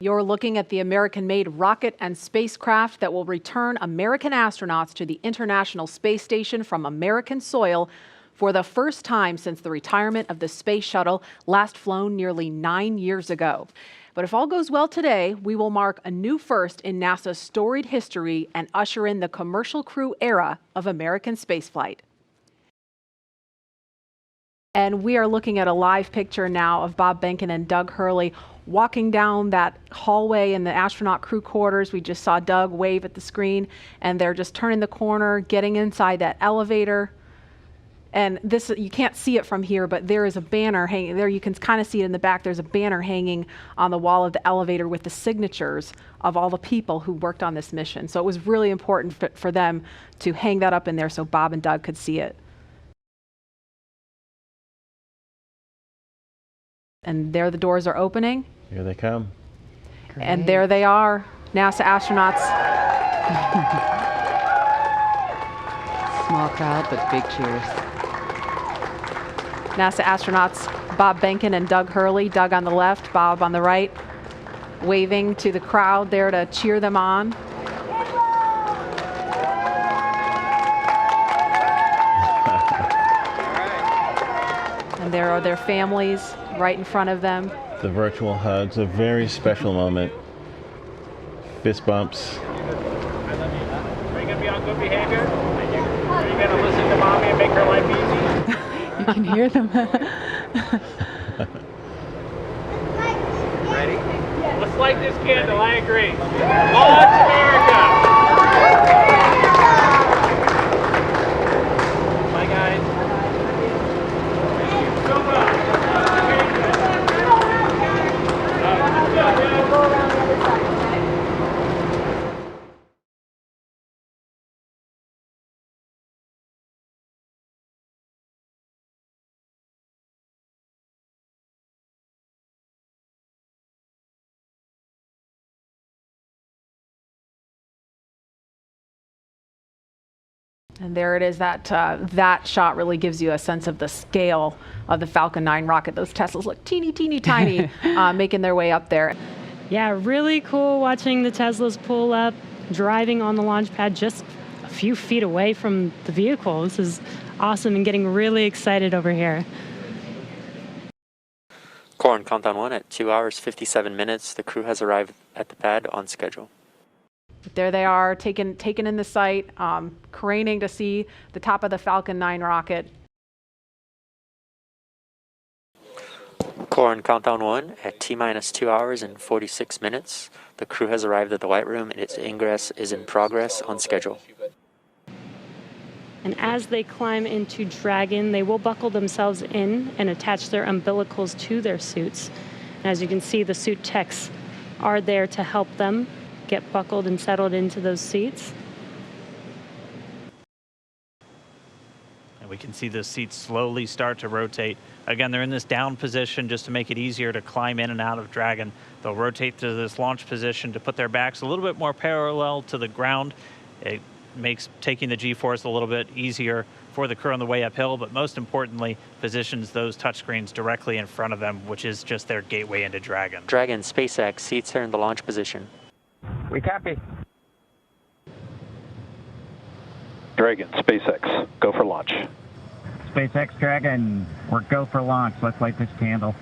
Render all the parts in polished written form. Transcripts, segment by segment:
You're looking at the American-made rocket and spacecraft that will return American astronauts to the International Space Station from American soil for the first time since the retirement of the space shuttle, last flown nearly 9 years ago. But if all goes well today, we will mark a new first in NASA's storied history and usher in the commercial crew era of American spaceflight. And we are looking at a live picture now of Bob Behnken and Doug Hurley walking down that hallway in the astronaut crew quarters. We just saw Doug wave at the screen, and they're just turning the corner, getting inside that elevator. And this, you can't see it from here, but there is a banner hanging there. You can kind of see it in the back. There's a banner hanging on the wall of the elevator with the signatures of all the people who worked on this mission. So it was really important for them to hang that up in there so Bob and Doug could see it. And there the doors are opening. Here they come. Great. And there they are, NASA astronauts. Small crowd, but big cheers. NASA astronauts Bob Behnken and Doug Hurley, Doug on the left, Bob on the right, waving to the crowd there to cheer them on. And there are their families right in front of them. The virtual hugs, a very special moment. Fist bumps. Are you going to be on good behavior? Are you going to listen to mommy and make her life easy? You can hear them. Ready? Let's light this candle, I agree. Launch America! Bye, guys. Go well. And there it is. That shot really gives you a sense of the scale of the Falcon 9 rocket. Those Teslas look teeny, teeny, tiny, making their way up there. Yeah, really cool watching the Teslas pull up, driving on the launch pad just a few feet away from the vehicle. This is awesome and getting really excited over here. Core on countdown 1 at 2 hours, 57 minutes. The crew has arrived at the pad on schedule. There they are, taken in the sight, craning to see the top of the Falcon 9 rocket. Core on countdown 1 at T-minus 2 hours and 46 minutes. The crew has arrived at the White Room and its ingress is in progress on schedule. And as they climb into Dragon, they will buckle themselves in and attach their umbilicals to their suits. And as you can see, the suit techs are there to help them get buckled and settled into those seats. And we can see the seats slowly start to rotate. Again, they're in this down position just to make it easier to climb in and out of Dragon. They'll rotate to this launch position to put their backs a little bit more parallel to the ground. It makes taking the G-force a little bit easier for the crew on the way uphill, but most importantly, positions those touchscreens directly in front of them, which is just their gateway into Dragon. Dragon, SpaceX, seats are in the launch position. We copy. Dragon, SpaceX, go for launch. SpaceX Dragon, we're go for launch. Let's light this candle.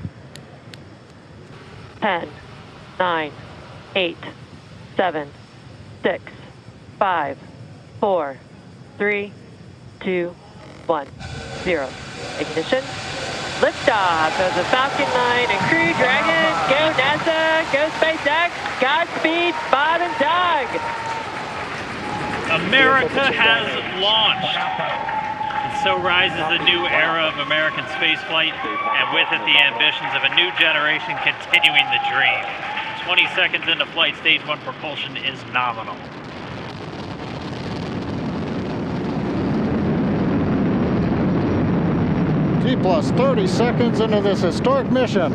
10, 9, 8, 7, 6, 5, 4, 3, 2, 1, 0. Ignition. Liftoff of the Falcon 9 and Crew Dragon. Go NASA, go SpaceX. Godspeed, Bob and Doug. America has launched. And so rises a new era of American spaceflight, and with it the ambitions of a new generation continuing the dream. 20 seconds into flight, stage 1 propulsion is nominal. T plus 30 seconds into this historic mission.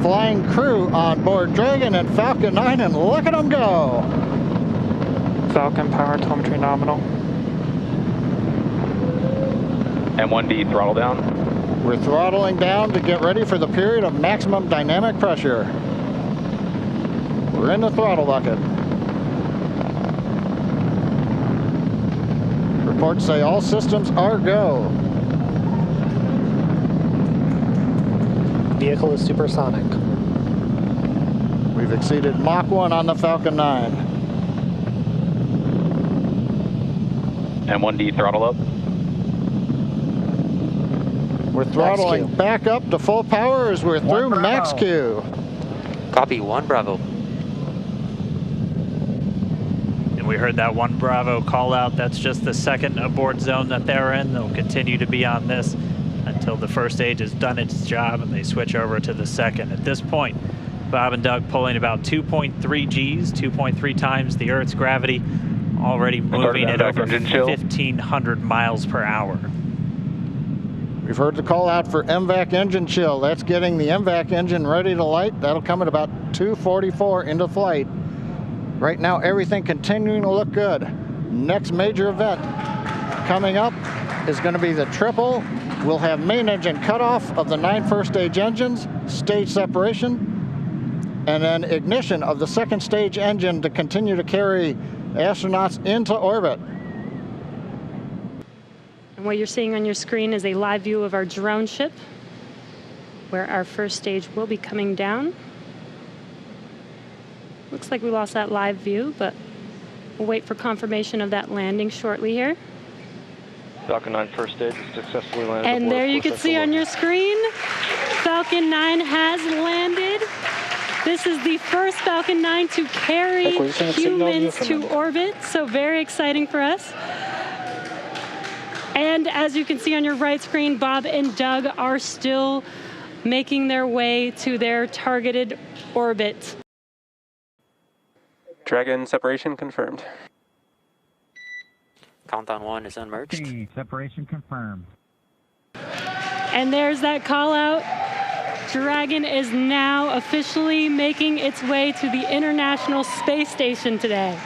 Flying crew on board Dragon and Falcon 9, and look at them go. Falcon power telemetry nominal. M1D throttle down. We're throttling down to get ready for the period of maximum dynamic pressure. We're in the throttle bucket. Reports say all systems are go. Vehicle is supersonic. We've exceeded Mach 1 on the Falcon 9. M1D throttle up. We're throttling Max Q. back up to full power as we're through Max Q. Copy, 1 Bravo. And we heard that 1 Bravo call out. That's just the second abort zone that they're in. They'll continue to be on this until the first stage has done its job and they switch over to the second. At this point, Bob and Doug pulling about 2.3 Gs, 2.3 times the Earth's gravity, already moving at over 1,500 miles per hour. We've heard the call out for MVAC engine chill. That's getting the MVAC engine ready to light. That'll come at about 2:44 into flight. Right now, everything continuing to look good. Next major event coming up is going to be the triple. We'll have main engine cutoff of the 9 first stage engines, stage separation, and then ignition of the second stage engine to continue to carry astronauts into orbit. And what you're seeing on your screen is a live view of our drone ship, where our first stage will be coming down. Looks like we lost that live view, but we'll wait for confirmation of that landing shortly here. Falcon 9 first stage successfully landed. And there you can see on your screen, Falcon 9 has landed. This is the first Falcon 9 to carry humans to orbit, so very exciting for us. And as you can see on your right screen, Bob and Doug are still making their way to their targeted orbit. Dragon separation confirmed. Countdown 1 is unmerged. Separation confirmed. And there's that call out. Dragon is now officially making its way to the International Space Station today.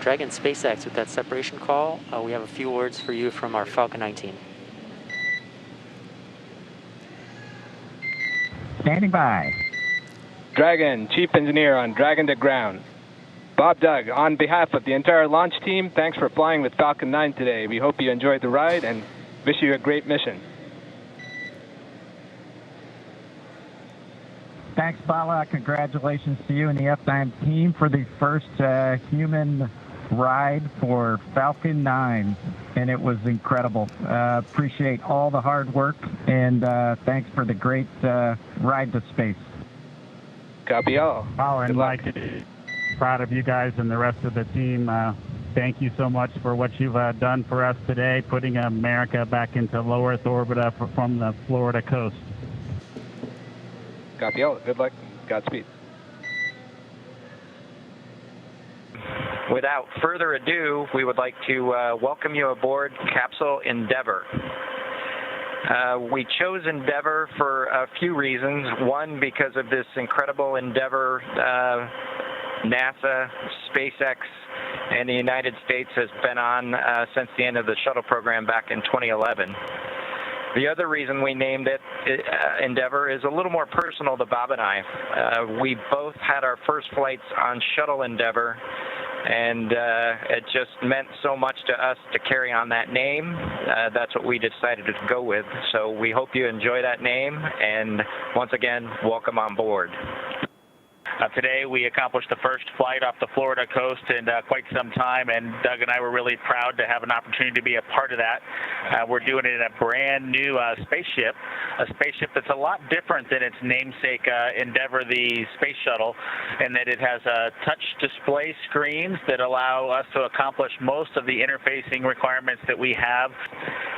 Dragon SpaceX with that separation call. We have a few words for you from our Falcon 9 team. Standing by. Dragon, Chief Engineer on Dragon to ground. Bob, Doug, on behalf of the entire launch team, thanks for flying with Falcon 9 today. We hope you enjoyed the ride and wish you a great mission. Thanks, Bala. Congratulations to you and the F9 team for the first human ride for Falcon 9, and it was incredible. Appreciate all the hard work, and thanks for the great ride to space. Copy all. Oh, and Mike, proud of you guys and the rest of the team. Thank you so much for what you've done for us today, putting America back into low Earth orbit from the Florida coast. Copy all. Good luck. Godspeed. Without further ado, we would like to welcome you aboard Capsule Endeavour. We chose Endeavour for a few reasons. One, because of this incredible endeavor NASA, SpaceX, and the United States has been on since the end of the shuttle program back in 2011. The other reason we named it Endeavour is a little more personal to Bob and I. We both had our first flights on Shuttle Endeavour, and it just meant so much to us to carry on that name. That's what we decided to go with. So we hope you enjoy that name, and once again, welcome on board. Today we accomplished the first flight off the Florida coast in quite some time, and Doug and I were really proud to have an opportunity to be a part of that. We're doing it in a brand new spaceship, a spaceship that's a lot different than its namesake Endeavour, the space shuttle, in that it has touch display screens that allow us to accomplish most of the interfacing requirements that we have.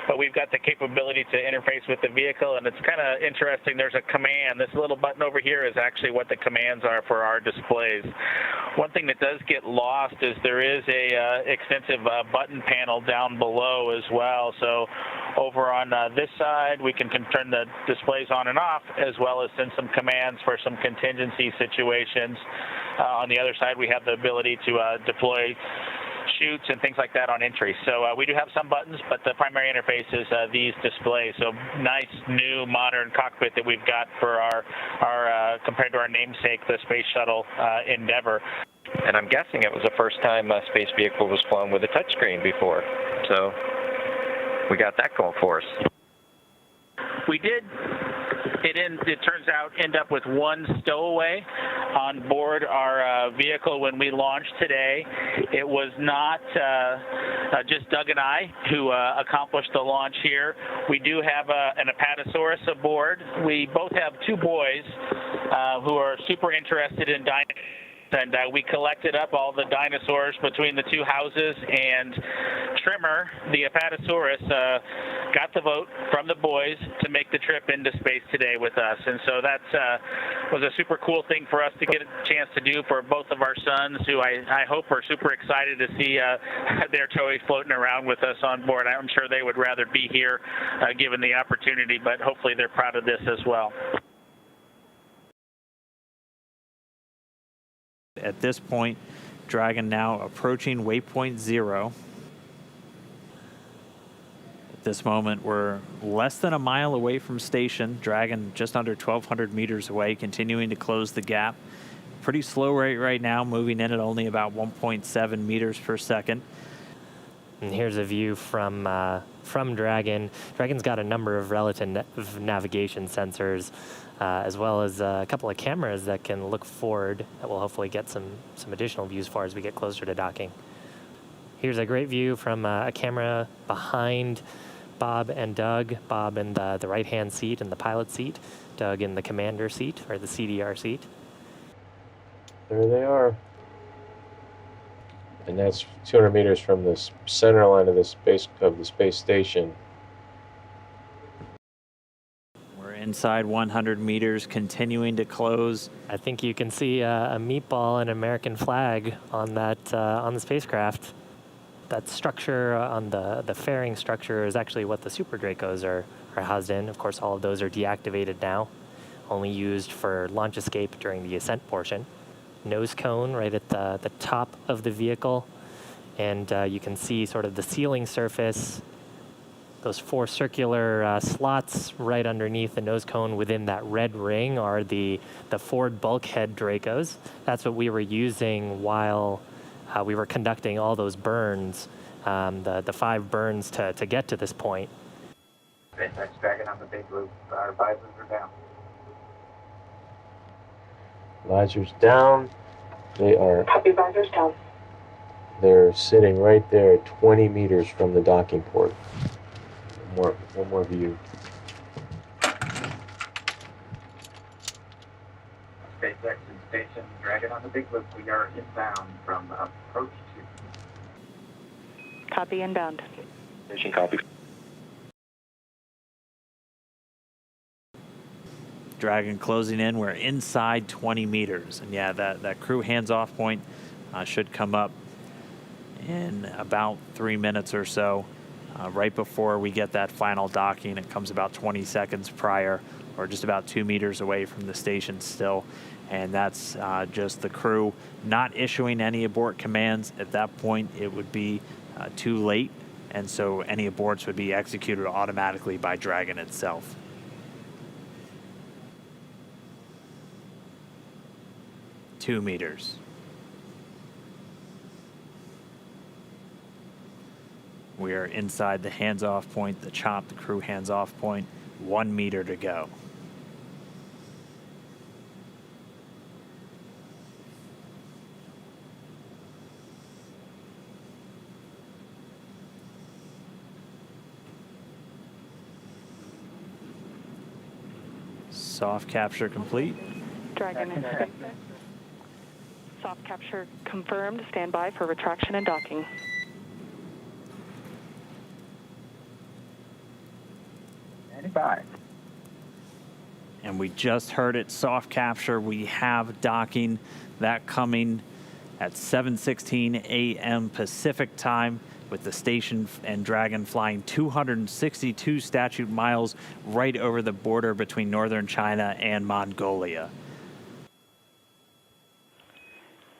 But we've got the capability to interface with the vehicle, and it's kind of interesting. There's a command. This little button over here is actually what the commands are for our displays. One thing that does get lost is there is a extensive button panel down below as well. So over on this side, we can turn the displays on and off, as well as send some commands for some contingency situations. On the other side, we have the ability to deploy chutes and things like that on entry. So we do have some buttons, but the primary interface is these displays. So nice, new, modern cockpit that we've got for our compared to our namesake, the Space Shuttle Endeavour. And I'm guessing it was the first time a space vehicle was flown with a touchscreen before. So we got that going for us. We did, it turns out, end up with one stowaway on board our vehicle when we launched today. It was not just Doug and I who accomplished the launch here. We do have an Apatosaurus aboard. We both have two boys who are super interested in dinosaurs. And we collected up all the dinosaurs between the two houses, and Trimmer, the Apatosaurus, got the vote from the boys to make the trip into space today with us. And so that was a super cool thing for us to get a chance to do for both of our sons, who I hope are super excited to see their toy floating around with us on board. I'm sure they would rather be here given the opportunity, but hopefully they're proud of this as well. At this point, Dragon now approaching waypoint 0. At this moment, we're less than a mile away from station. Dragon just under 1,200 meters away, continuing to close the gap. Pretty slow rate right now, moving in at only about 1.7 meters per second. And here's a view from Dragon. Dragon's got a number of relative navigation sensors, as well as a couple of cameras that can look forward that will hopefully get some additional views for as we get closer to docking. Here's a great view from a camera behind Bob and Doug. Bob in the right-hand seat in the pilot seat, Doug in the commander seat, or the CDR seat. There they are. And that's 200 meters from the center line of the space station. We're inside 100 meters, continuing to close. I think you can see a meatball and American flag on that on the spacecraft. That structure on the fairing structure is actually what the Super Dracos are housed in. Of course, all of those are deactivated now, only used for launch escape during the ascent portion. Nose cone right at the top of the vehicle, and you can see sort of the sealing surface. Those 4 circular slots right underneath the nose cone within that red ring are the Ford bulkhead Dracos. That's what we were using while we were conducting all those burns, the 5 burns to get to this point. SpaceX Dragon on the big loop. Our visors are down. Visors down. They are. Copy, visors down. They're sitting right there, 20 meters from the docking port. One more view. SpaceX in station. Dragon on the big loop. We are inbound from approach 2. Copy, inbound. Station copy. Dragon closing in. We're inside 20 meters. And yeah, that crew hands-off point should come up in about 3 minutes or so, right before we get that final docking. It comes about 20 seconds prior, or just about 2 meters away from the station still. And that's just the crew not issuing any abort commands. At that point, it would be too late. And so any aborts would be executed automatically by Dragon itself. Two meters. We are inside the hands-off point, the chop, the crew hands-off point. 1 meter to go. Soft capture complete. Dragon in SpaceX. Soft capture confirmed. Stand by for retraction and docking. And we just heard it, soft capture. We have docking, that coming at 7:16 a.m. Pacific time, with the station and Dragon flying 262 statute miles right over the border between northern China and Mongolia.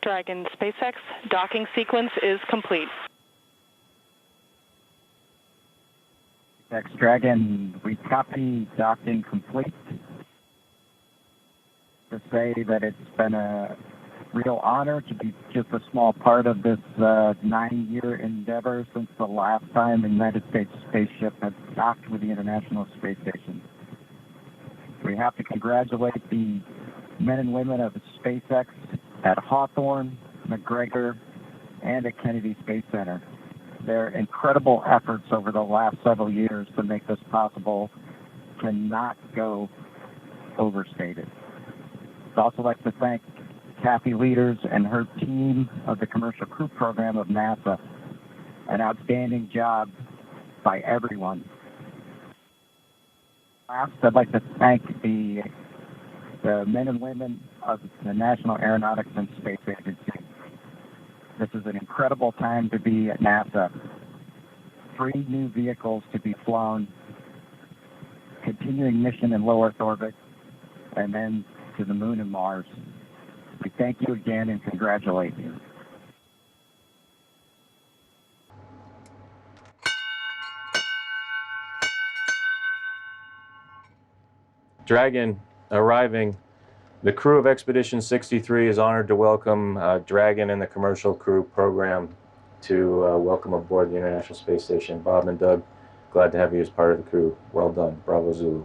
Dragon SpaceX docking sequence is complete. SpaceX Dragon, we copy docking complete. To say that it's been a real honor to be just a small part of this 9-year endeavor since the last time a United States spaceship has docked with the International Space Station. We have to congratulate the men and women of SpaceX at Hawthorne, McGregor, and at Kennedy Space Center. Their incredible efforts over the last several years to make this possible cannot go overstated. I'd also like to thank Kathy Leaders and her team of the Commercial Crew Program of NASA. An outstanding job by everyone. Last, I'd like to thank the men and women of the National Aeronautics and Space Agency. This is an incredible time to be at NASA. 3 new vehicles to be flown, continuing mission in low Earth orbit, and then to the moon and Mars. We thank you again and congratulate you. Dragon arriving. The crew of Expedition 63 is honored to welcome Dragon and the Commercial Crew Program to welcome aboard the International Space Station. Bob and Doug, glad to have you as part of the crew. Well done. Bravo Zulu.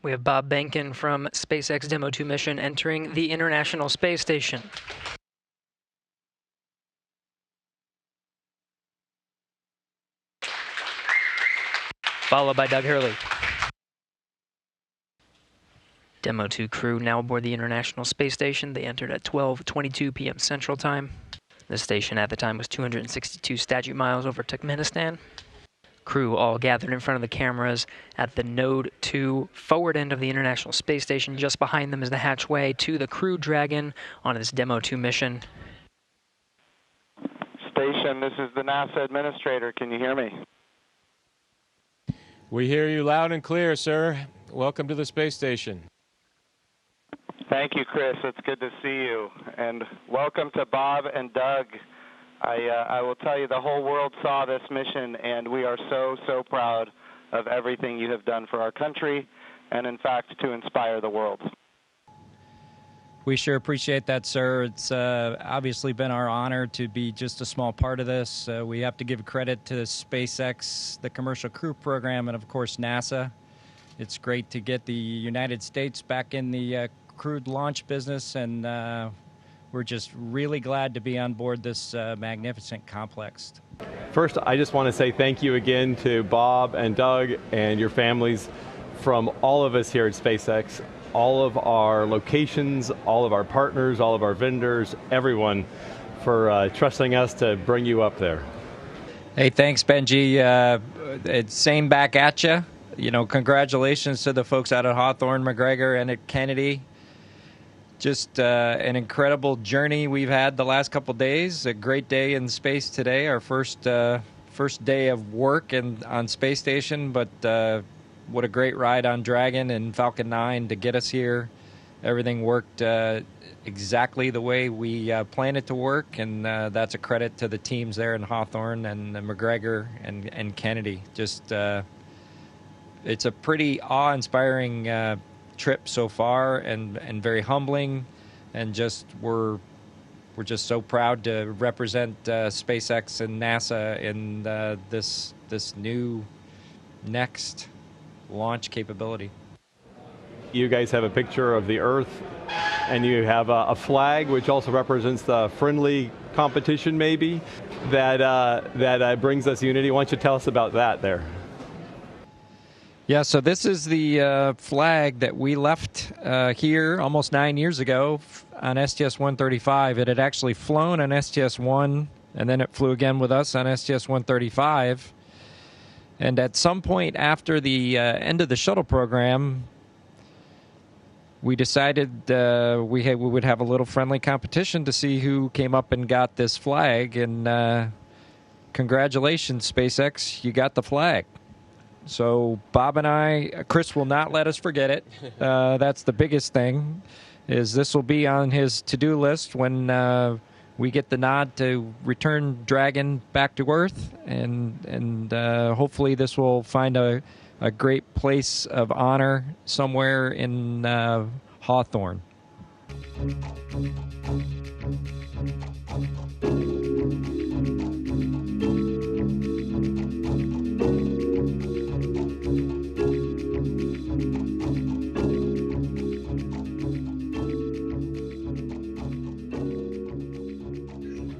We have Bob Behnken from SpaceX Demo 2 mission entering the International Space Station. Followed by Doug Hurley. Demo 2 crew now aboard the International Space Station. They entered at 12:22 p.m. Central Time. The station at the time was 262 statute miles over Turkmenistan. Crew all gathered in front of the cameras at the Node 2 forward end of the International Space Station. Just behind them is the hatchway to the Crew Dragon on its Demo 2 mission. Station, this is the NASA administrator. Can you hear me? We hear you loud and clear, sir. Welcome to the space station. Thank you, Chris. It's good to see you. And welcome to Bob and Doug. I will tell you, the whole world saw this mission, and we are so proud of everything you have done for our country, and in fact, to inspire the world. We sure appreciate that, sir. It's obviously been our honor to be just a small part of this. We have to give credit to SpaceX, the Commercial Crew Program, and of course NASA. It's great to get the United States back in the crewed launch business, and we're just really glad to be on board this magnificent complex. First, I just want to say thank you again to Bob and Doug and your families from all of us here at SpaceX, all of our locations, all of our partners, all of our vendors, everyone for trusting us to bring you up there. Hey, thanks, Benji. It's same back at you. You know, congratulations to the folks out at Hawthorne, McGregor, and at Kennedy. Just an incredible journey we've had the last couple days. A great day in space today, our first day of work on Space Station, but what a great ride on Dragon and Falcon 9 to get us here. Everything worked exactly the way we planned it to work, and that's a credit to the teams there in Hawthorne and McGregor and Kennedy. Just it's a pretty awe-inspiring trip so far, and very humbling, and just we're just so proud to represent SpaceX and NASA in this new next launch capability. You guys have a picture of the Earth, and you have a flag which also represents the friendly competition maybe that brings us unity. Why don't you tell us about that there? Yeah, so this is the flag that we left here almost 9 years ago on STS-135. It had actually flown on STS-1, and then it flew again with us on STS-135. And at some point after the end of the shuttle program, we decided we would have a little friendly competition to see who came up and got this flag. And congratulations, SpaceX, you got the flag. So Bob and I, Chris will not let us forget it. That's the biggest thing, is this will be on his to-do list when we get the nod to return Dragon back to Earth. And hopefully this will find a great place of honor somewhere in Hawthorne.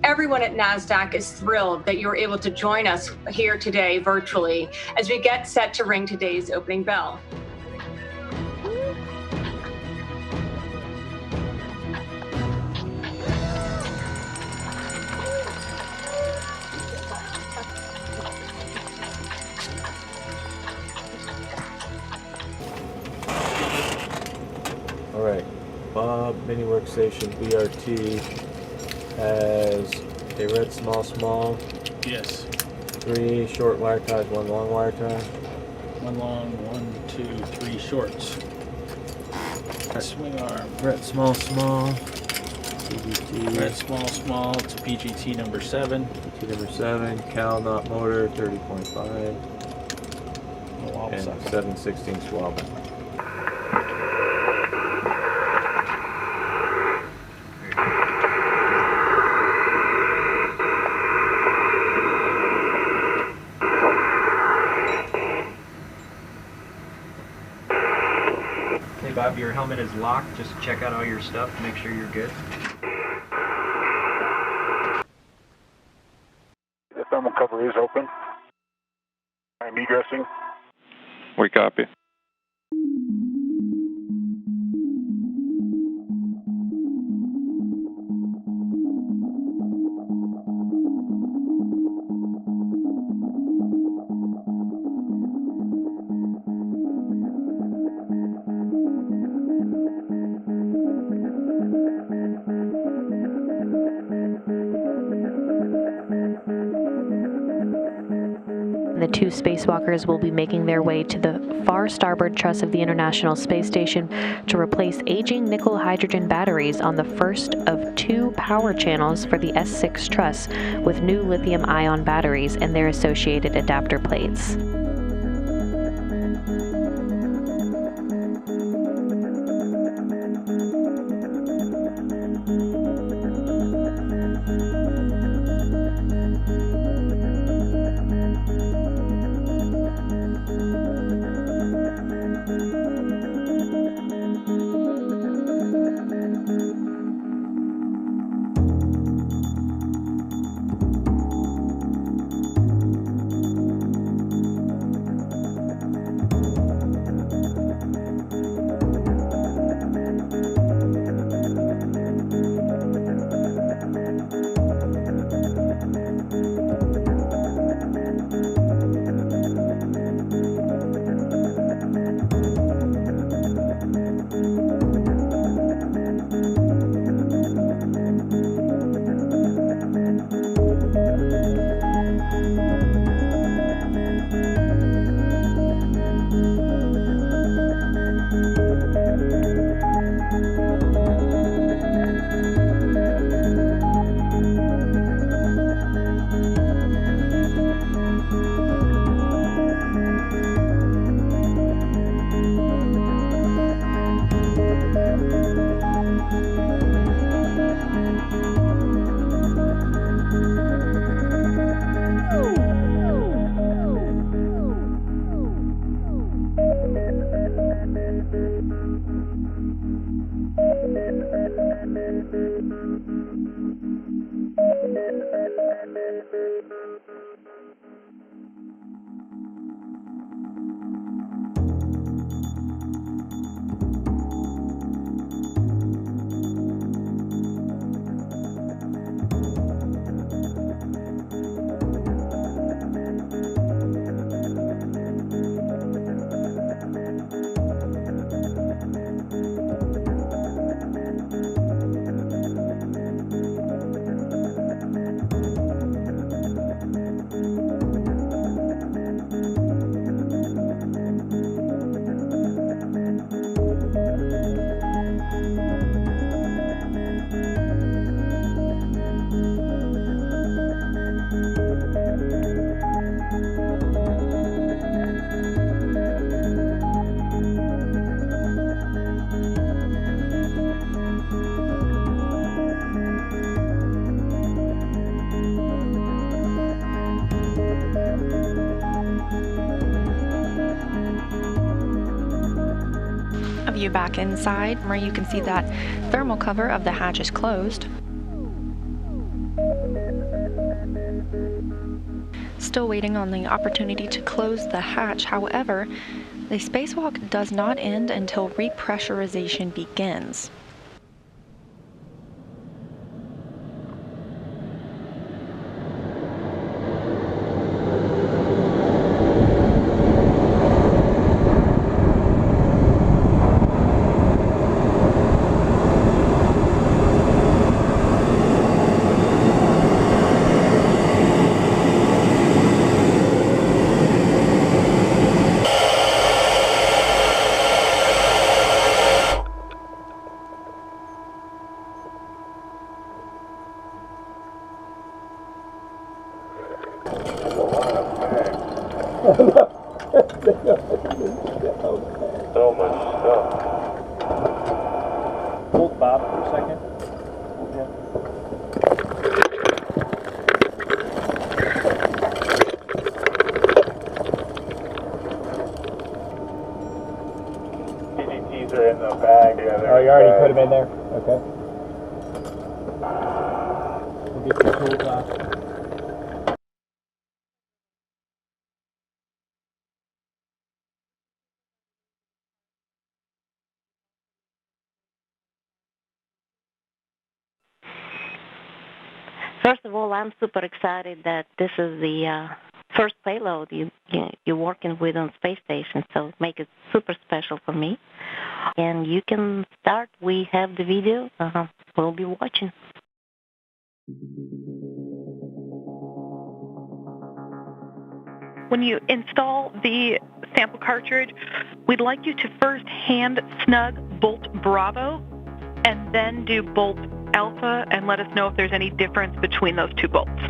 Everyone at NASDAQ is thrilled that you're able to join us here today virtually as we get set to ring today's opening bell. All right, Bob Mini Workstation BRT has a red small. Yes. 3 short wire ties, 1 long wire tie. 1 long, 1, 2, 3 shorts. Swing arm. Red small. PGT. Red small to PGT number 7. PGT number 7. Cal knot motor 30.5. And 7/16 swabbing. Hey Bob, your helmet is locked. Just check out all your stuff, make sure you're good. The thermal cover is open. I'm egressing. We copy. The 2 spacewalkers will be making their way to the far starboard truss of the International Space Station to replace aging nickel-hydrogen batteries on the first of 2 power channels for the S6 truss with new lithium-ion batteries and their associated adapter plates. A view back inside where you can see that thermal cover of the hatch is closed. Still waiting on the opportunity to close the hatch. However, the spacewalk does not end until repressurization begins. So much stuff. Hold Bob for a second. PGTs are in the bag. Yeah, Oh, you already put them in there? Okay. We'll get your tools off. First of all, I'm super excited that this is the first payload you're working with on space station, so make it super special for me. And you can start. We have the video. We'll be watching. When you install the sample cartridge, we'd like you to first hand snug bolt Bravo and then do bolt Alpha and let us know if there's any difference between those two bolts.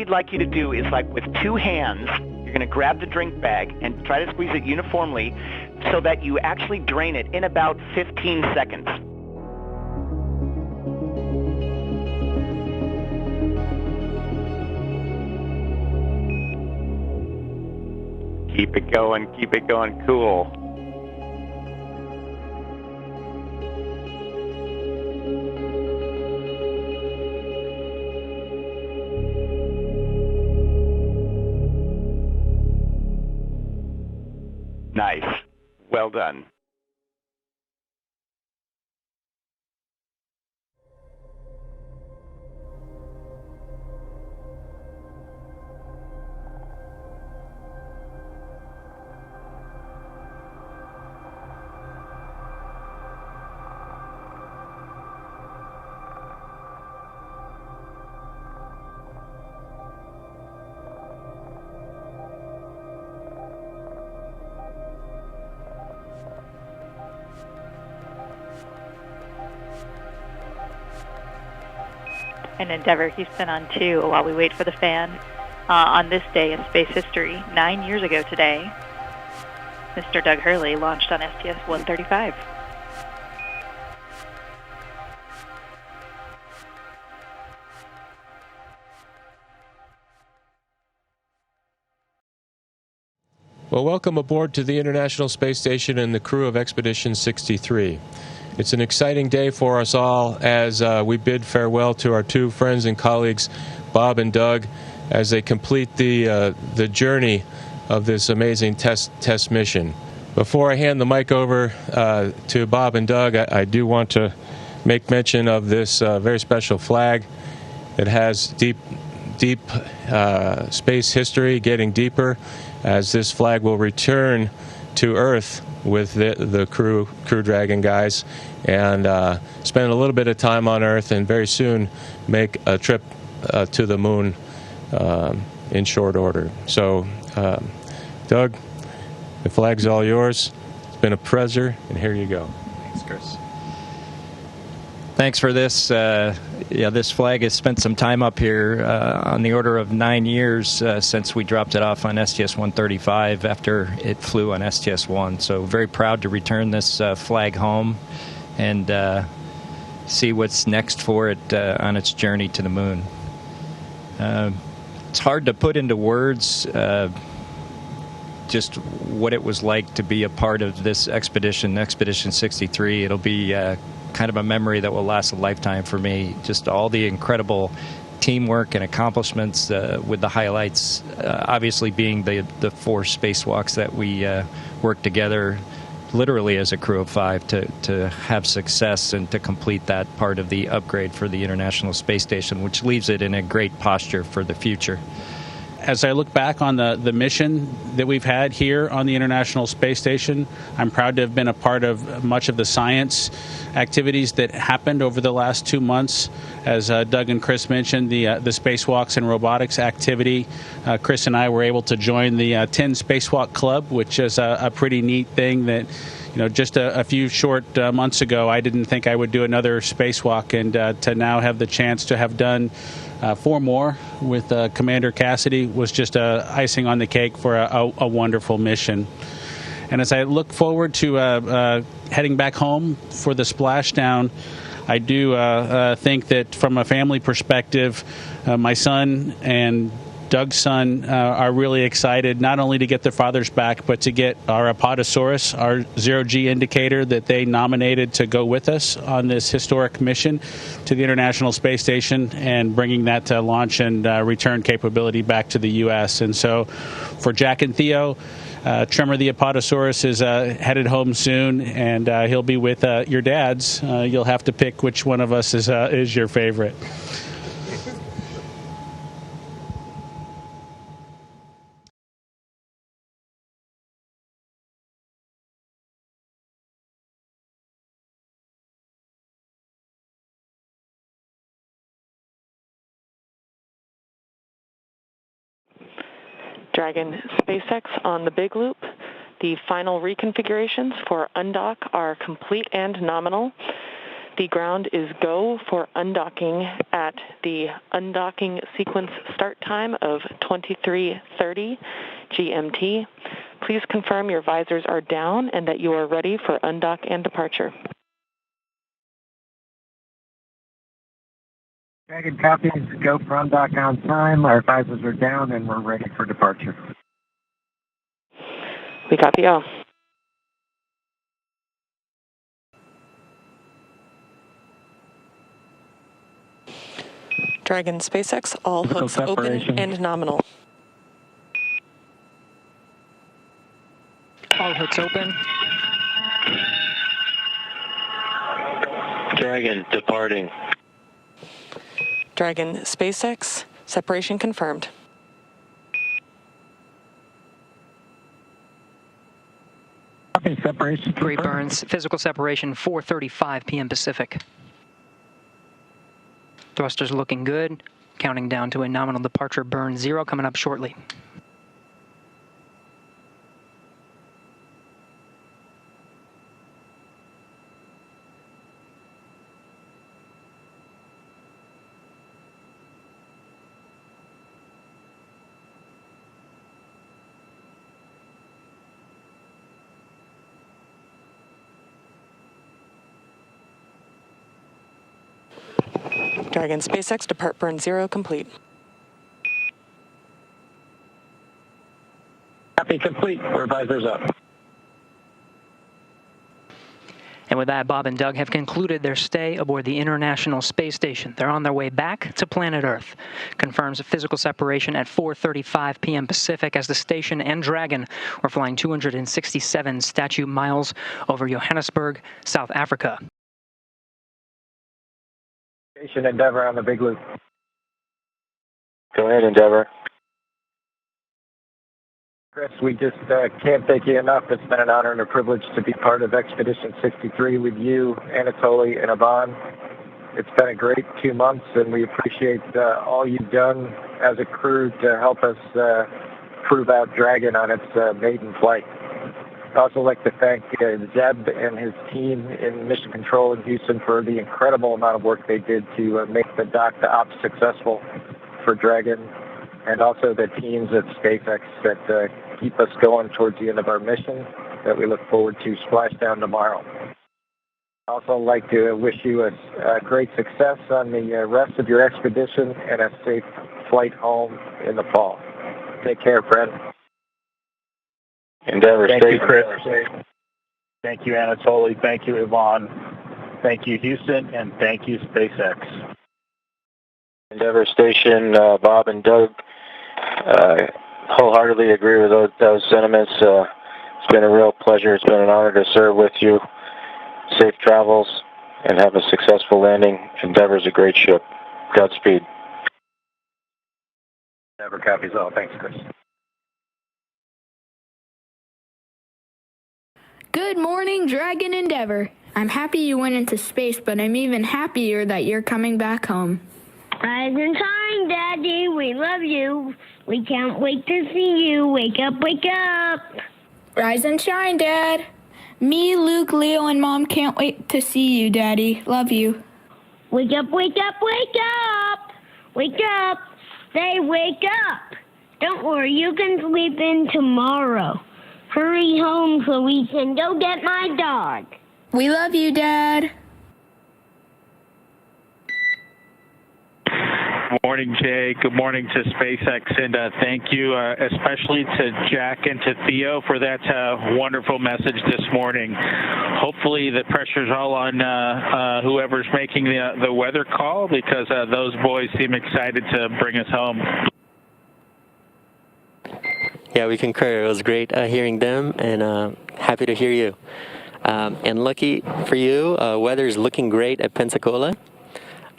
we'd like you to do is, like, with two hands, you're going to grab the drink bag and try to squeeze it uniformly so that you actually drain it in about 15 seconds. Keep it going, cool. Nice. Well done. And Endeavour Houston on 2 while we wait for the fan. On this day in space history, 9 years ago today, Mr. Doug Hurley launched on STS-135. Well, welcome aboard to the International Space Station and the crew of Expedition 63. It's an exciting day for us all as we bid farewell to our two friends and colleagues, Bob and Doug, as they complete the journey of this amazing test mission. Before I hand the mic over to Bob and Doug, I do want to make mention of this very special flag. It has deep space history, getting deeper, as this flag will return to Earth with the Crew Dragon guys and spend a little bit of time on Earth and very soon make a trip to the moon in short order. So, Doug, the flag's all yours. It's been a pleasure, and here you go. Thanks, Chris. Thanks for this. This flag has spent some time up here, on the order of 9 years since we dropped it off on STS-135 after it flew on STS-1. So very proud to return this flag home and see what's next for it on its journey to the moon. It's hard to put into words just what it was like to be a part of this expedition, Expedition 63. It'll be kind of a memory that will last a lifetime for me. Just all the incredible teamwork and accomplishments, with the highlights obviously being the 4 spacewalks that we worked together literally as a crew of 5 to have success and to complete that part of the upgrade for the International Space Station, which leaves it in a great posture for the future. As I look back on the mission that we've had here on the International Space Station, I'm proud to have been a part of much of the science activities that happened over the last 2 months. As Doug and Chris mentioned, the spacewalks and robotics activity. Chris and I were able to join the 10 Spacewalk Club, which is a pretty neat thing that, just a few short months ago, I didn't think I would do another spacewalk, and to now have the chance to have done 4 more with Commander Cassidy was just icing on the cake for a wonderful mission. And as I look forward to heading back home for the splashdown, I do think that from a family perspective, my son and Doug's son are really excited not only to get their fathers back, but to get our Apatosaurus, our zero-G indicator that they nominated to go with us on this historic mission to the International Space Station, and bringing that to launch and return capability back to the U.S. And so for Jack and Theo, Tremor the Apatosaurus is headed home soon, and he'll be with your dads. You'll have to pick which one of us is your favorite. Dragon SpaceX on the big loop. The final reconfigurations for undock are complete and nominal. The ground is go for undocking at the undocking sequence start time of 23:30 GMT. Please confirm your visors are down and that you are ready for undock and departure. Dragon copies, go for undock on time. Our visors are down and we're ready for departure. We copy all. Dragon SpaceX, all hooks open and nominal. All hooks open. Dragon departing. Dragon, SpaceX, separation confirmed. Okay, separation. Great burns. Physical separation 4:35 p.m. Pacific. Thrusters looking good. Counting down to a nominal departure burn 0 coming up shortly. Dragon, SpaceX, depart burn 0 complete. Copy complete. Revisors up. And with that, Bob and Doug have concluded their stay aboard the International Space Station. They're on their way back to planet Earth. Confirms a physical separation at 4:35 p.m. Pacific as the station and Dragon were flying 267 statute miles over Johannesburg, South Africa. Station Endeavour on the big loop. Go ahead, Endeavour. Chris, we just can't thank you enough. It's been an honor and a privilege to be part of Expedition 63 with you, Anatoly, and Ivan. It's been a great 2 months, and we appreciate all you've done as a crew to help us prove out Dragon on its maiden flight. I'd also like to thank Zeb and his team in Mission Control in Houston for the incredible amount of work they did to make the dock to ops successful for Dragon, and also the teams at SpaceX that keep us going towards the end of our mission that we look forward to splashdown tomorrow. I'd also like to wish you a great success on the rest of your expedition and a safe flight home in the fall. Take care, friend. Endeavour, Thank stay. you, Chris. Thank you, Anatoly. Thank you, Ivan. Thank you, Houston, and thank you, SpaceX. Endeavour Station, Bob and Doug wholeheartedly agree with those sentiments. It's been a real pleasure. It's been an honor to serve with you. Safe travels and have a successful landing. Endeavour's a great ship. Godspeed. Endeavour copies all. Thanks, Chris. Good morning, Dragon Endeavour. I'm happy you went into space, but I'm even happier that you're coming back home. Rise and shine, Daddy. We love you. We can't wait to see you. Wake up, wake up. Rise and shine, Dad. Me, Luke, Leo, and Mom can't wait to see you, Daddy. Love you. Wake up, wake up, wake up. Wake up. Say wake up. Don't worry, you can sleep in tomorrow. Hurry home so we can go get my dog. We love you, Dad. Good morning, Jay. Good morning to SpaceX, and thank you especially to Jack and to Theo for that wonderful message this morning. Hopefully the pressure's all on whoever's making the weather call, because those boys seem excited to bring us home. Yeah, we concur. It was great hearing them, and happy to hear you. And lucky for you, weather is looking great at Pensacola.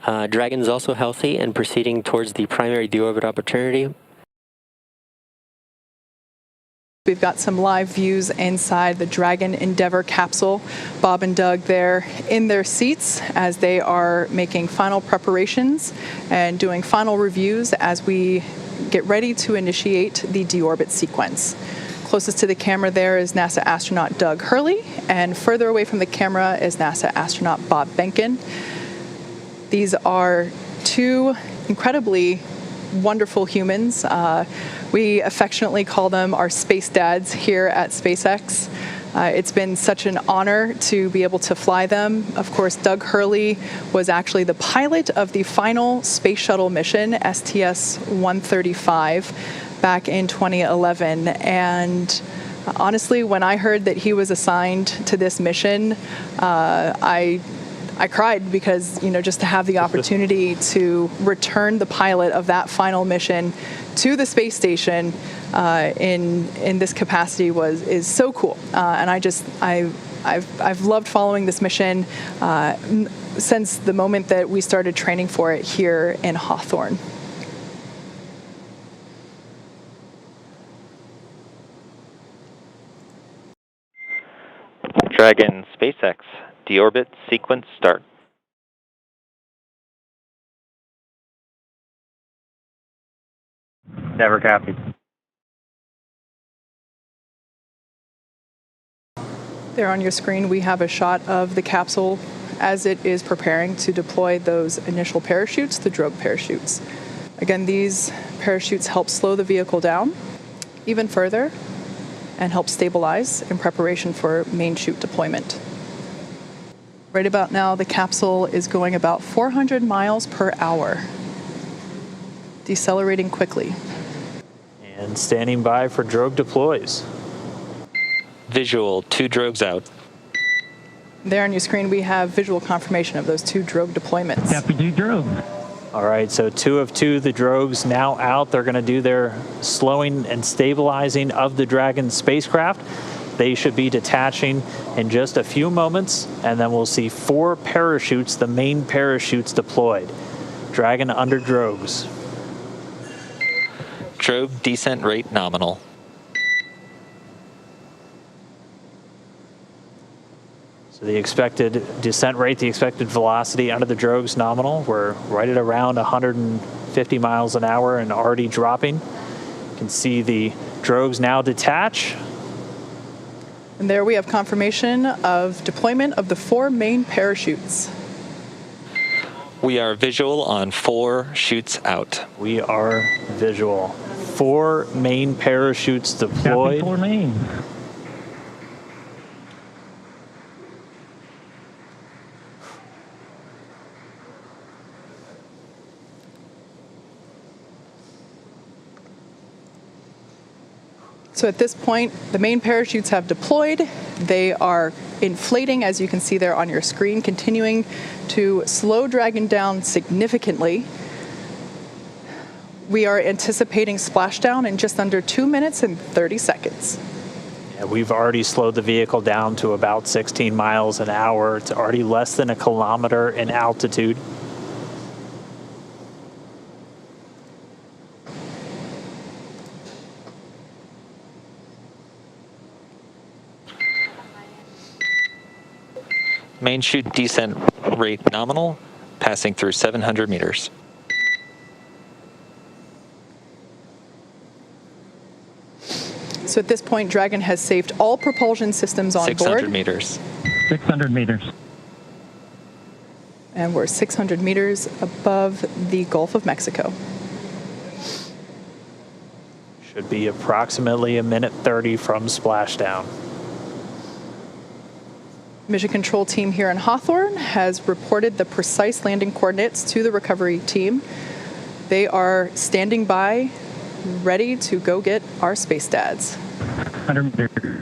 Dragon is also healthy and proceeding towards the primary deorbit opportunity. We've got some live views inside the Dragon Endeavour capsule. Bob and Doug there in their seats as they are making final preparations and doing final reviews as we get ready to initiate the deorbit sequence. Closest to the camera there is NASA astronaut Doug Hurley, and further away from the camera is NASA astronaut Bob Behnken. These are two incredibly wonderful humans. We affectionately call them our space dads here at SpaceX. It's been such an honor to be able to fly them. Of course, Doug Hurley was actually the pilot of the final space shuttle mission, STS-135, back in 2011. And honestly, when I heard that he was assigned to this mission, I cried because, just to have the opportunity to return the pilot of that final mission to the space station in this capacity is so cool, and I've loved following this mission since the moment that we started training for it here in Hawthorne. Dragon SpaceX, deorbit sequence start. Never copied. There on your screen, we have a shot of the capsule as it is preparing to deploy those initial parachutes, the drogue parachutes. Again, these parachutes help slow the vehicle down even further and help stabilize in preparation for main chute deployment. Right about now, the capsule is going about 400 miles per hour, decelerating quickly. And standing by for drogue deploys. Visual, 2 drogues out. There on your screen, we have visual confirmation of those 2 drogue deployments. Copy 2 drogue. All right, so 2 of 2, the drogues now out. They're going to do their slowing and stabilizing of the Dragon spacecraft. They should be detaching in just a few moments, and then we'll see 4 parachutes, the main parachutes deployed. Dragon under drogues. Drogue descent rate nominal. So the expected descent rate, the expected velocity under the drogues nominal. We're right at around 150 miles an hour and already dropping. You can see the drogues now detach. And there we have confirmation of deployment of the 4 main parachutes. We are visual on 4 chutes out. We are visual. 4 main parachutes deployed. 4 main. So at this point, the main parachutes have deployed. They are inflating, as you can see there on your screen, continuing to slow Dragon down significantly. We are anticipating splashdown in just under 2 minutes and 30 seconds. Yeah, we've already slowed the vehicle down to about 16 miles an hour. It's already less than 1 kilometer in altitude. Main chute descent rate nominal, passing through 700 meters. So at this point, Dragon has saved all propulsion systems on 600 board. meters. 600 meters. And we're 600 meters above the Gulf of Mexico. Should be approximately 1:30 from splashdown. Mission control team here in Hawthorne has reported the precise landing coordinates to the recovery team. They are standing by, ready to go get our space dads. 100 meters.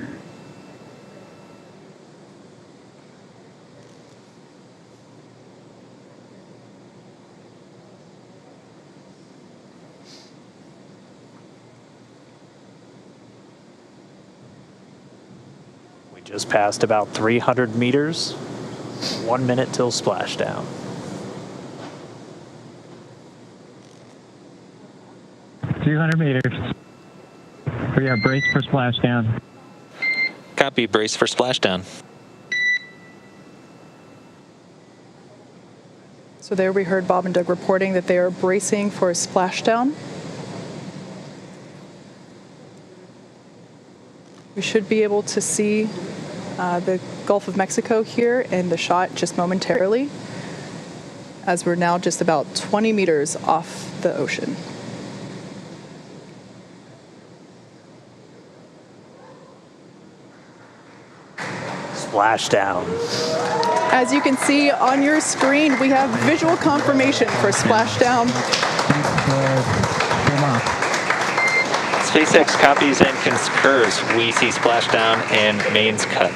Just passed about 300 meters. 1 minute till splashdown. 200 meters. We are braced for splashdown. Copy, brace for splashdown. So there we heard Bob and Doug reporting that they are bracing for a splashdown. We should be able to see the Gulf of Mexico here in the shot just momentarily, as we're now just about 20 meters off the ocean. Splashdown. As you can see on your screen, we have visual confirmation for splashdown. SpaceX copies and concurs. We see splashdown and mains cut.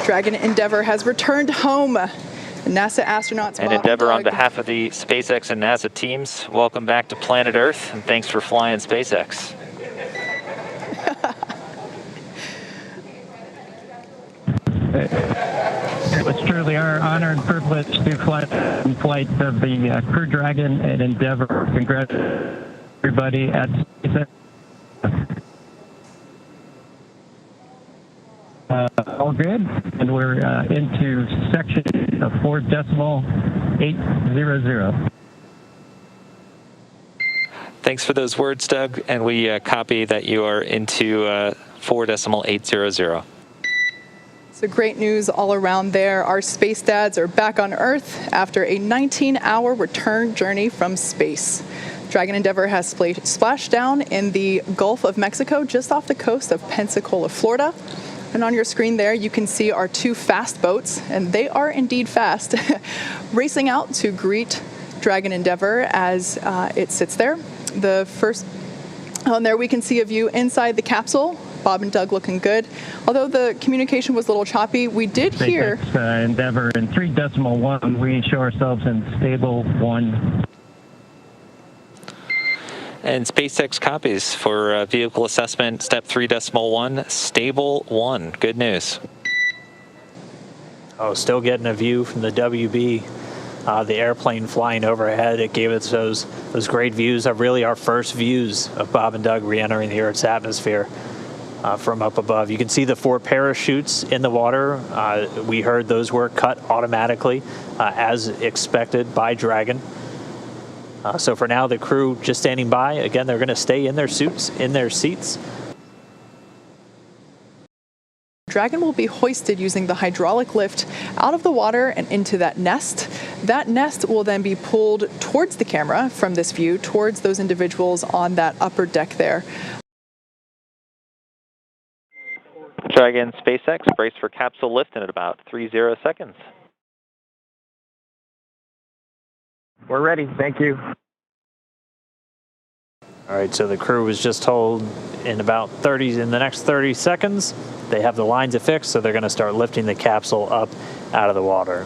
Dragon Endeavour has returned home. NASA astronauts And Endeavour, on behalf of the SpaceX and NASA teams, welcome back to planet Earth, and thanks for flying SpaceX. It was truly our honor and privilege to fly in flight of the Crew Dragon and Endeavour. Congratulations, everybody at SpaceX. All good, and we're into section of 4.800. Thanks for those words, Doug, and we copy that you are into 4.800. So great news all around there. Our space dads are back on Earth after a 19-hour return journey from space. Dragon Endeavour has splashed down in the Gulf of Mexico, just off the coast of Pensacola, Florida. And on your screen there, you can see our two fast boats, and they are indeed fast, racing out to greet Dragon Endeavour as it sits there. The first on there, we can see a view inside the capsule. Bob and Doug looking good. Although the communication was a little choppy, we did hear Endeavour in 3.1. We show ourselves in stable 1. And SpaceX copies for vehicle assessment, step 3.1, stable 1. Good news. Oh, still getting a view from the WB, the airplane flying overhead. It gave us those great views, really our first views of Bob and Doug re-entering the Earth's atmosphere from up above. You can see the 4 parachutes in the water. We heard those were cut automatically as expected by Dragon. So for now, the crew just standing by. Again, they're going to stay in their suits, in their seats. Dragon will be hoisted using the hydraulic lift out of the water and into that nest. That nest will then be pulled towards the camera from this view, towards those individuals on that upper deck there. Dragon SpaceX, brace for capsule lift in about 30 seconds. We're ready. Thank you. All right, so the crew was just told in the next 30 seconds, they have the lines affixed, so they're going to start lifting the capsule up out of the water.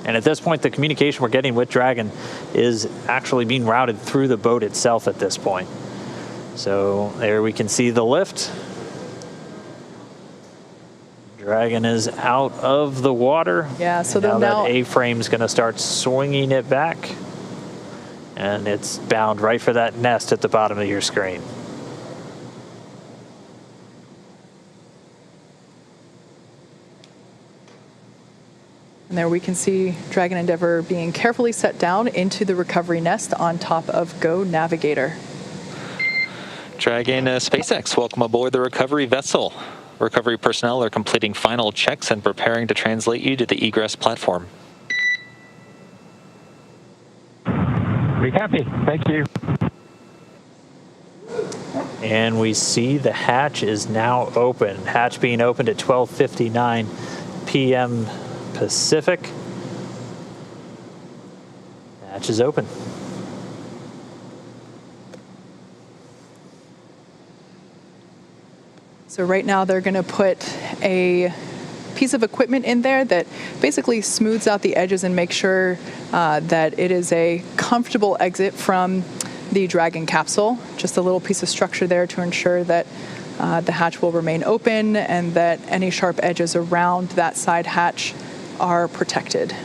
And at this point, the communication we're getting with Dragon is actually being routed through the boat itself at this point. So there we can see the lift. Dragon is out of the water. Yeah, so now now that A-frame's going to start swinging it back, and it's bound right for that nest at the bottom of your screen. And there we can see Dragon Endeavour being carefully set down into the recovery nest on top of Go Navigator. Dragon SpaceX, welcome aboard the recovery vessel. Recovery personnel are completing final checks and preparing to translate you to the egress platform. Be happy. Thank you. And we see the hatch is now open. Hatch being opened at 12:59 p.m. Pacific. Hatch is open. So right now they're going to put a piece of equipment in there that basically smooths out the edges and makes sure that it is a comfortable exit from the Dragon capsule. Just a little piece of structure there to ensure that the hatch will remain open and that any sharp edges around that side hatch are protected.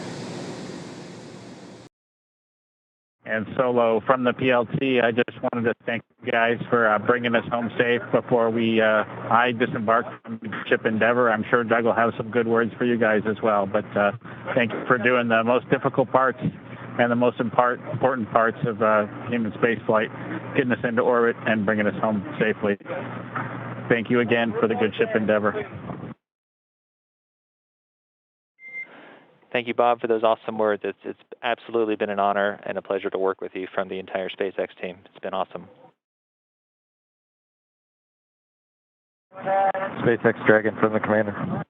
And Solo from the PLT, I just wanted to thank you guys for bringing us home safe before I disembarked from ship Endeavour. I'm sure Doug will have some good words for you guys as well. But thank you for doing the most difficult parts and the most important parts of human spaceflight, getting us into orbit and bringing us home safely. Thank you again for the good ship Endeavour. Thank you, Bob, for those awesome words. It's absolutely been an honor and a pleasure to work with you from the entire SpaceX team. It's been awesome. SpaceX Dragon from the commander.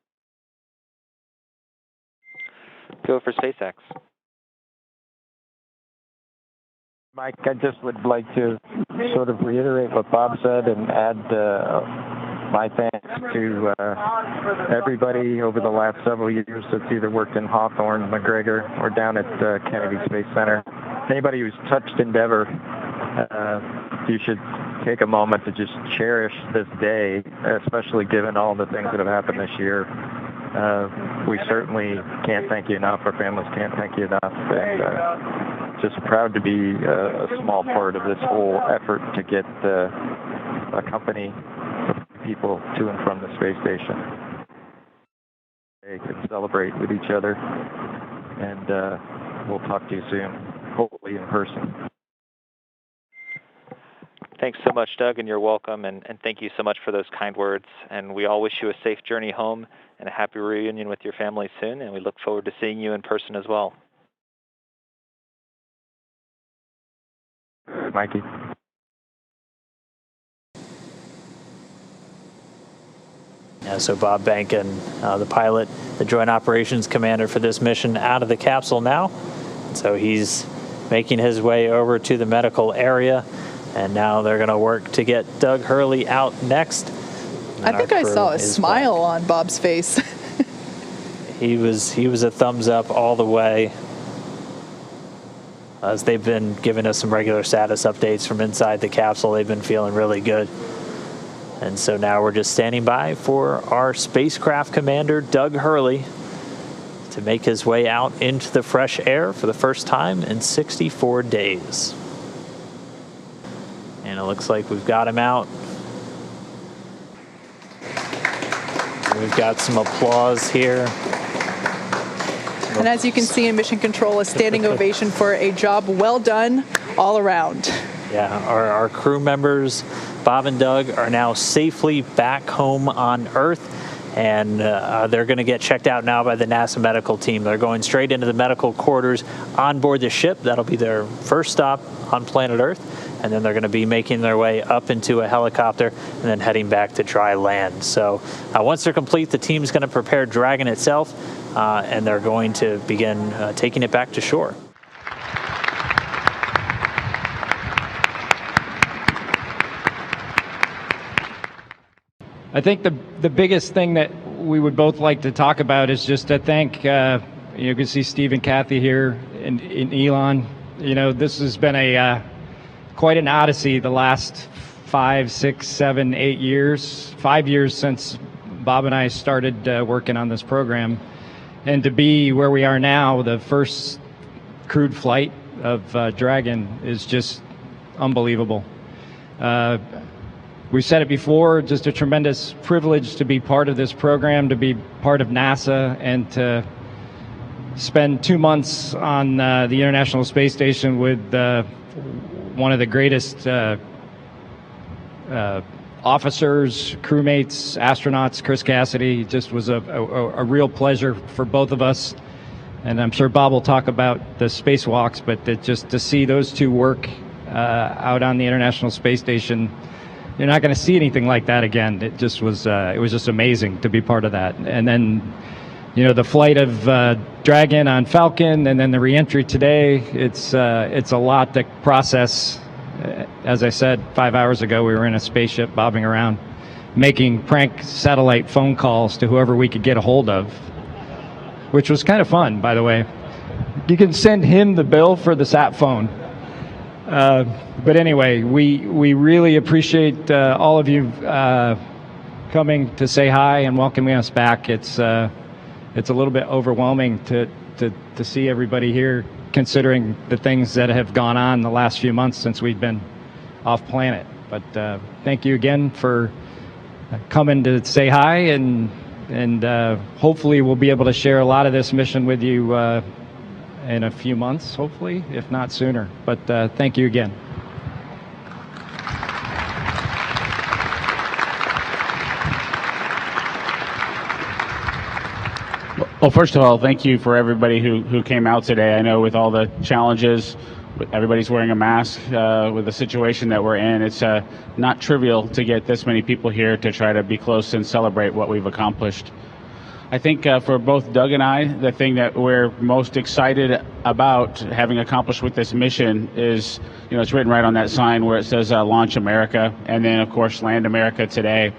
Go for SpaceX. Mike, I just would like to sort of reiterate what Bob said and add my thanks to everybody over the last several years that's either worked in Hawthorne, McGregor, or down at Kennedy Space Center. Anybody who's touched Endeavour, you should take a moment to just cherish this day, especially given all the things that have happened this year. We certainly can't thank you enough. Our families can't thank you enough. And just proud to be a small part of this whole effort to get a company of people to and from the space station. They can celebrate with each other, and we'll talk to you soon, hopefully in person. Thanks so much, Doug, and you're welcome, and thank you so much for those kind words. And we all wish you a safe journey home and a happy reunion with your family soon, and we look forward to seeing you in person as well. Mikey. Yeah, so Bob Bankin, the pilot, the Joint Operations Commander for this mission, out of the capsule now. So he's making his way over to the medical area, and now they're going to work to get Doug Hurley out next. I think I saw a smile on Bob's face. He was a thumbs up all the way. As they've been giving us some regular status updates from inside the capsule, they've been feeling really good. And so now we're just standing by for our spacecraft commander, Doug Hurley, to make his way out into the fresh air for the first time in 64 days. And it looks like we've got him out. We've got some applause here. And as you can see in Mission Control, a standing ovation for a job well done all around. Yeah, our crew members, Bob and Doug, are now safely back home on Earth, and they're going to get checked out now by the NASA medical team. They're going straight into the medical quarters on board the ship. That'll be their first stop on planet Earth, and then they're going to be making their way up into a helicopter and then heading back to dry land. So once they're complete, the team's going to prepare Dragon itself, and they're going to begin taking it back to shore. I think the biggest thing that we would both like to talk about is just to thank, you can see Steve and Kathy here and Elon. You know, this has been quite an odyssey the last 5, 6, 7, 8 years, 5 years since Bob and I started working on this program. And to be where we are now, the first crewed flight of Dragon, is just unbelievable. We've said it before, just a tremendous privilege to be part of this program, to be part of NASA, and to spend 2 months on the International Space Station with one of the greatest officers, crewmates, astronauts, Chris Cassidy. It just was a real pleasure for both of us. And I'm sure Bob will talk about the spacewalks, but just to see those two work out on the International Space Station, you're not going to see anything like that again. It just was just amazing to be part of that. And then, you know, the flight of Dragon on Falcon, and then the reentry today. It's a lot to process. As I said 5 hours ago, we were in a spaceship bobbing around, making prank satellite phone calls to whoever we could get a hold of, which was kind of fun, by the way. You can send him the bill for the sat phone. But anyway, we really appreciate all of you coming to say hi and welcoming us back. It's a little bit overwhelming to see everybody here, considering the things that have gone on the last few months since we've been off planet. But thank you again for coming to say hi, and hopefully we'll be able to share a lot of this mission with you in a few months, hopefully, if not sooner. But thank you again. Well, first of all, thank you for everybody who came out today. I know with all the challenges, everybody's wearing a mask with the situation that we're in. It's not trivial to get this many people here to try to be close and celebrate what we've accomplished. I think for both Doug and I, the thing that we're most excited about having accomplished with this mission is, you know, it's written right on that sign where it says Launch America, and then, of course, Land America today.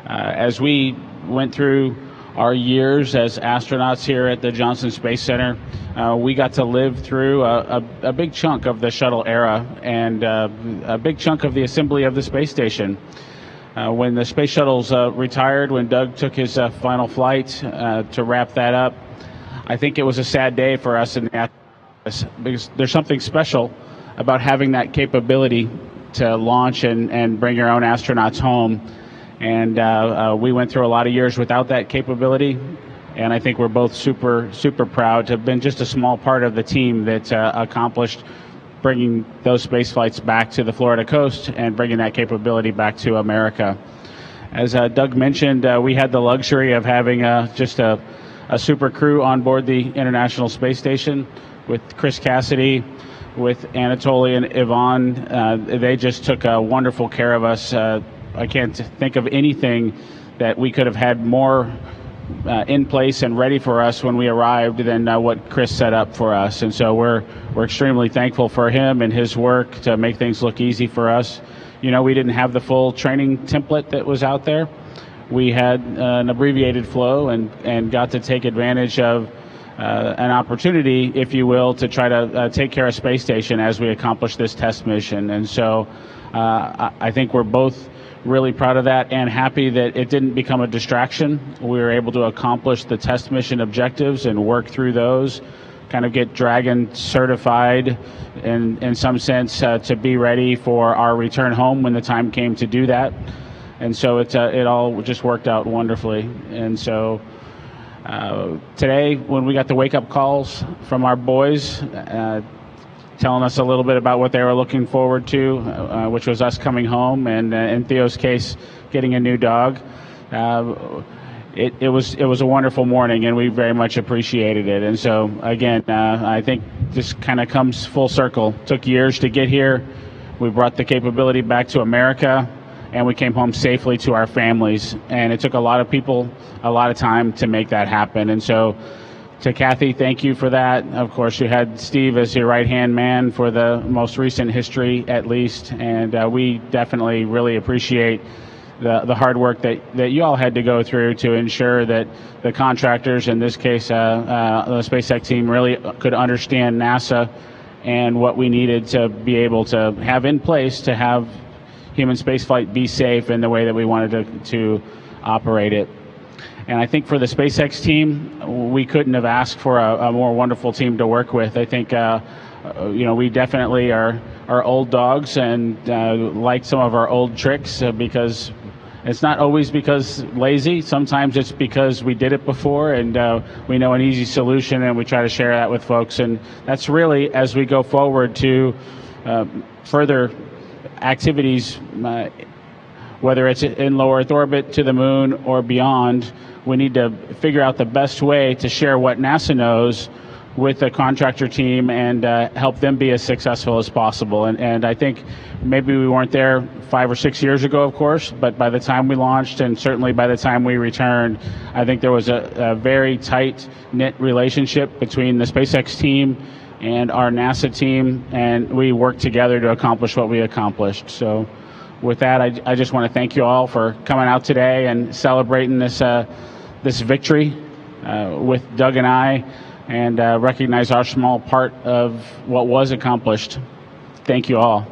As we went through our years as astronauts here at the Johnson Space Center, we got to live through a big chunk of the shuttle era and a big chunk of the assembly of the space station. when the space shuttles retired, when Doug took his final flight to wrap that up, I think it was a sad day for us in the because there's something special about having that capability to launch and bring your own astronauts home. And we went through a lot of years without that capability. And I think we're both super, super proud to have been just a small part of the team that accomplished bringing those space flights back to the Florida coast and bringing that capability back to America. As Doug mentioned, we had the luxury of having just a super crew on board the International Space Station with Chris Cassidy, with Anatoly and Yvonne. They just took wonderful care of us. I can't think of anything that we could have had more in place and ready for us when we arrived than what Chris set up for us. And so we're extremely thankful for him and his work to make things look easy for us. You know, we didn't have the full training template that was out there. We had an abbreviated flow and got to take advantage of an opportunity, if you will, to try to take care of Space Station as we accomplish this test mission. And so I think we're both really proud of that and happy that it didn't become a distraction. We were able to accomplish the test mission objectives and work through those, kind of get Dragon certified in some sense to be ready for our return home when the time came to do that. And so it all just worked out wonderfully. And so today, when we got the wake-up calls from our boys telling us a little bit about what they were looking forward to, which was us coming home, and in Theo's case, getting a new dog, it was a wonderful morning, and we very much appreciated it. And so, again, I think this kind of comes full circle. Took years to get here. We brought the capability back to America, and we came home safely to our families. And it took a lot of people a lot of time to make that happen. And so to Kathy, thank you for that. Of course, you had Steve as your right-hand man for the most recent history, at least. And we definitely really appreciate the hard work that you all had to go through to ensure that the contractors, in this case, the SpaceX team, really could understand NASA and what we needed to be able to have in place to have human spaceflight be safe in the way that we wanted to operate it. And I think for the SpaceX team, we couldn't have asked for a more wonderful team to work with. I think, we definitely are old dogs and like some of our old tricks because it's not always because lazy. Sometimes it's because we did it before and we know an easy solution, and we try to share that with folks. And that's really, as we go forward to further activities, whether it's in low Earth orbit, to the moon, or beyond, we need to figure out the best way to share what NASA knows with the contractor team and help them be as successful as possible. And I think maybe we weren't there 5 or 6 years ago, of course, but by the time we launched and certainly by the time we returned, I think there was a very tight-knit relationship between the SpaceX team and our NASA team, and we worked together to accomplish what we accomplished. So with that, I just want to thank you all for coming out today and celebrating this victory with Doug and I, and recognize our small part of what was accomplished. Thank you all.